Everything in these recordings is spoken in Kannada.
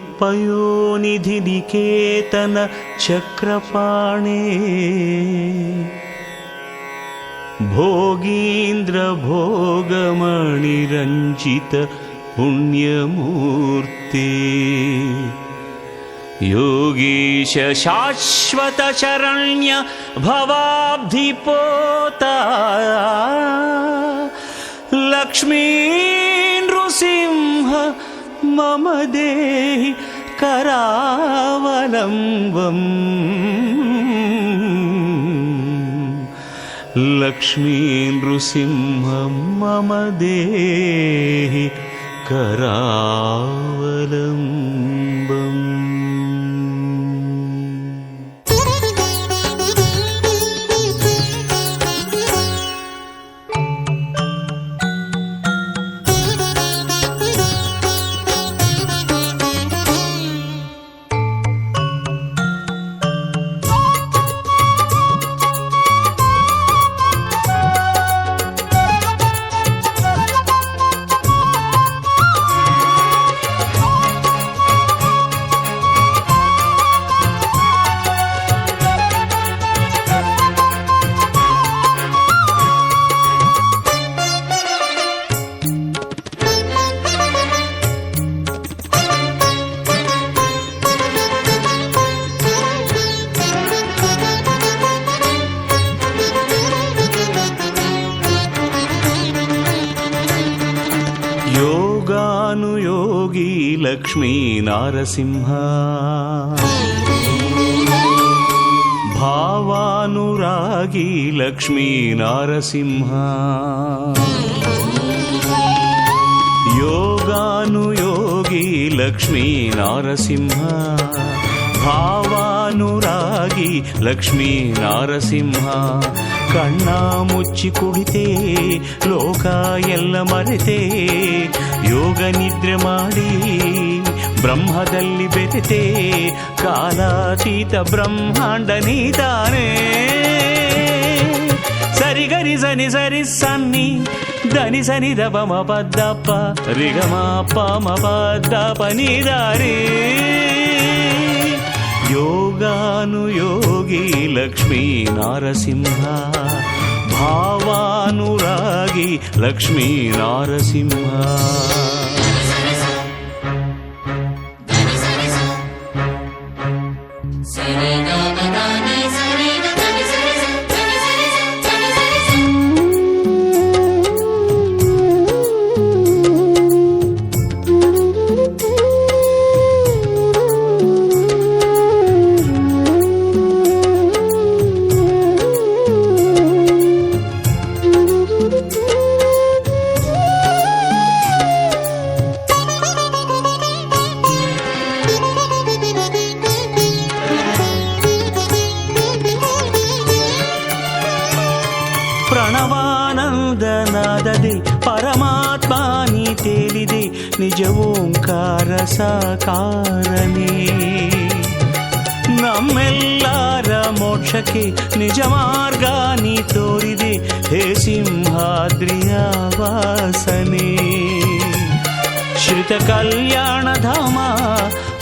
ಶ್ರೀಮತ್ಪಯೋನಿಧಿ ನಿಕೇತನ ಚಕ್ರಪಾಣೇ ಭೋಗೀಂದ್ರ ಭೋಗಮಣಿರಂಜಿತ ಪುಣ್ಯಮೂರ್ತಿ ಯೋಗೀಶ ಶಾಶ್ವತ ಶರಣ್ಯ ಭವಾಬ್ಧಿಪೋತ ಲಕ್ಷ್ಮೀ ನೃಸಿಂಹ ಮಮ ದೇಹಿ ಕರಾವಲಂಬಂ ಲಕ್ಷ್ಮೀ ನೃಸಿಂಹ ಮಮ ದೇಹಿ ಕರಾವಲಂಬಂ. ಯೋಗಾನುಯೋಗಿ ಲಕ್ಷ್ಮೀ ನಾರಸಿಂಹ ಭಾವಾನುರಾಗಿ ಲಕ್ಷ್ಮೀ ನಾರಸಿಂಹ ಯೋಗಾನುಯೋಗಿ ಲಕ್ಷ್ಮೀ ನಾರಸಿಂಹ ಭಾವಾನುರಾಗಿ ಲಕ್ಷ್ಮೀ ನಾರಸಿಂಹ ಕಣ್ಣ ಮುಚ್ಚಿ ಕುಳಿತೆ ಲೋಕ ಎಲ್ಲ ಮರೆತೆ ಯೋಗ ನಿದ್ರೆ ಮಾಡಿ ಬ್ರಹ್ಮದಲ್ಲಿ ಬೆರೆತೆ ಕಾಲಾತೀತ ಬ್ರಹ್ಮಾಂಡ ನೀತಾನೆ ಸರಿ ಗರಿ ಸನಿ ಸರಿ ಸನ್ನಿ ಧನಿ ಸನಿ ದಪ ಮ ಪದ್ದಪ್ಪ ರಿಗಮ ಪ ಮ ಪದ್ದಪ ನಿದಾರಿ ಯೋಗಾನುಯೋಗಿ ಲಕ್ಷ್ಮೀ ನಾರಸಿಂಹ ಭಾವಾನುರಾಗಿ ಲಕ್ಷ್ಮೀ ನಾರಸಿಂಹ ಪ್ರಣವಾನಂದನಾದದೆ ಪರಮಾತ್ಮ ನೀ ತೇಲಿದೆ ನಿಜ ಓಂಕಾರ ಸಾಕಾರನೇ ನಮ್ಮೆಲ್ಲರ ಮೋಕ್ಷಕ್ಕೆ ನಿಜ ಮಾರ್ಗ ನೀ ತೋರಿದೆ ಹೇ ಸಿಂಹಾದ್ರಿಯ ವಾಸನೆ ಶ್ರಿತ ಕಲ್ಯಾಣ ಧಾಮ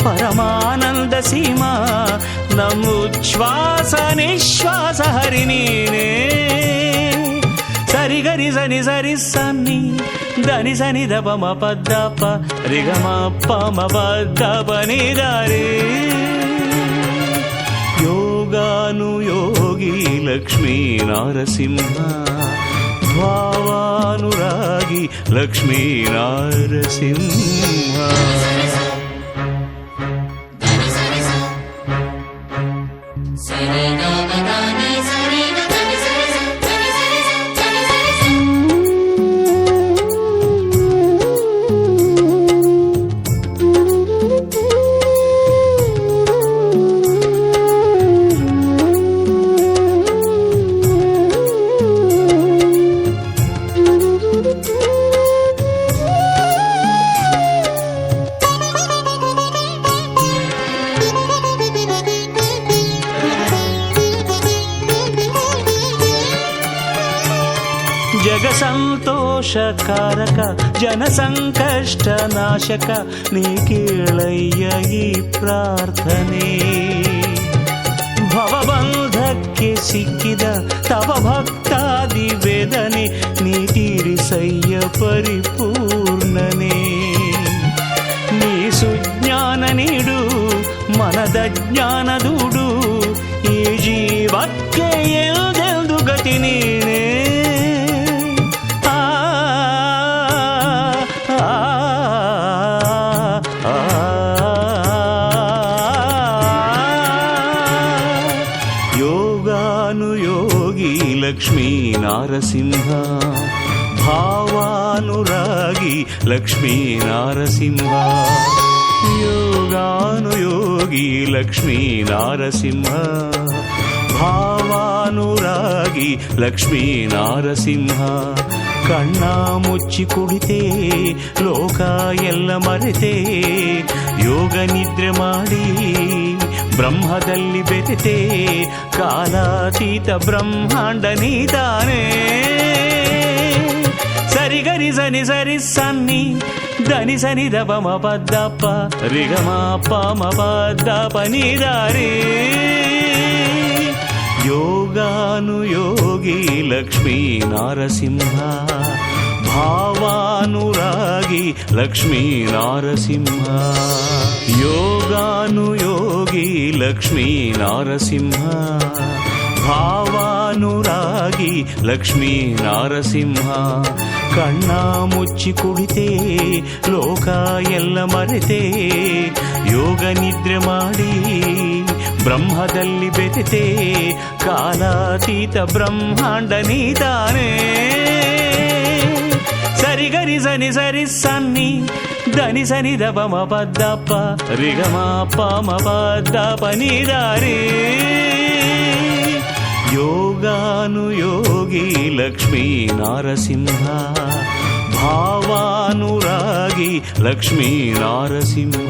ಪರಮಾನಂದ ಸೀಮಾ ನಮ್ಮುಚ್ಛ್ವಾಸ ನಿಶ್ವಾಸ ಹರಿ ನೀನೇ ಸರಿ ಗರಿ ಸನಿ ಸರಿ ಸನ್ನಿ ಧನಿ ಸನಿ ದಪ ಮ ಪದ್ದಪ ರಿಗಮ ಪ ಮ ಪದ್ದಪ ನಿದಾರಿ ಯೋಗಾನುಯೋಗಿ ಲಕ್ಷ್ಮೀ ನಾರಸಿಂಹ ಭಾವಾನುರಾಗಿ ಲಕ್ಷ್ಮೀ ನಾರಸಿಂಹ ಜಗ ಸಂತೋಷ ಸಂತೋಷಕಾರಕ ಜನಸಂಕಷ್ಟ ನಾಶಕ ನೀ ಕೇಳಯ್ಯ ಈ ಪ್ರಾರ್ಥನೆ. ಭವಬಂಧಕ್ಕೆ ಸಿಕ್ಕಿದ ತವ ಭಕ್ತಾದಿ ವೇದನೆ ನೀ ತೀರಿಸಯ್ಯ ಪರಿಪೂರ್ಣನೆ. ನೀ ಸುಜ್ಞಾನ ನೀಡು ಮನದ ಜ್ಞಾನ ದೂಡು ಈ ಜೀವಕ್ಕೆ ಎಲ್ಲೆಂದು ಗತಿ ನೀನೇ. ಯೋಗಾನುಯೋಗಿ ಲಕ್ಷ್ಮೀ ನಾರಸಿಂಹ ಭಾವಾನುರಾಗಿ ಲಕ್ಷ್ಮೀ ನಾರಸಿಂಹ. ಯೋಗಾನುಯೋಗಿ ಲಕ್ಷ್ಮೀ ನಾರಸಿಂಹ ಭಾವಾನುರಾಗಿ ಲಕ್ಷ್ಮೀ ನಾರಸಿಂಹ. ಕಣ್ಣ ಮುಚ್ಚಿ ಕುಳಿತೆ ಲೋಕ ಎಲ್ಲ ಮರೆತೆ ಯೋಗ ನಿದ್ರೆ ಮಾಡಿ ಬ್ರಹ್ಮದಲ್ಲಿ ಬೆರೆತೆ ಕಾಲಾತೀತ ಬ್ರಹ್ಮಾಂಡ ನೀತಾನೆ. ಸರಿಗರಿ ಸನಿ ಸರಿ ಸನ್ನಿ ಧನಿ ಸನಿ ದ ಪಮ ಪದ್ದಪ್ಪ ರಿಗಮ ಪಮ ಪದ್ದಪ ನೀದಾರಿ. ಯೋಗಾನುಯೋಗಿ ಲಕ್ಷ್ಮೀ ನಾರಸಿಂಹ ಭಾವಾನುರಾಗಿ ಲಕ್ಷ್ಮೀ ನಾರಸಿಂಹ. ಯೋಗಾನುಯೋಗಿ ಲಕ್ಷ್ಮೀ ನಾರಸಿಂಹ ಭಾವಾನುರಾಗಿ ಲಕ್ಷ್ಮೀ ನಾರಸಿಂಹ. ಕಣ್ಣ ಮುಚ್ಚಿ ಕುಳಿತೆ ಲೋಕ ಎಲ್ಲ ಮರೆತೆ ಯೋಗ ನಿದ್ರೆ ಮಾಡಿ ಬ್ರಹ್ಮದಲ್ಲಿ ಬೆರೆತೆ ಕಾಲಾತೀತ ಬ್ರಹ್ಮಾಂಡ ನೀತಾನೆ. ಸರಿಗರಿ ಸನಿ ಸರಿ ಸನ್ನಿ ಧನಿ ಸನಿ ದ ಪಮ ಪದ್ದಪ್ಪ ರಿಗಮ ಪಮ ಪದ್ದಪ ನೀದಾರಿ. ಯೋಗಾನುಯೋಗಿ ಲಕ್ಷ್ಮೀ ನಾರಸಿಂಹ ಭಾವಾನುರಾಗಿ ಲಕ್ಷ್ಮೀ ನಾರಸಿಂಹ.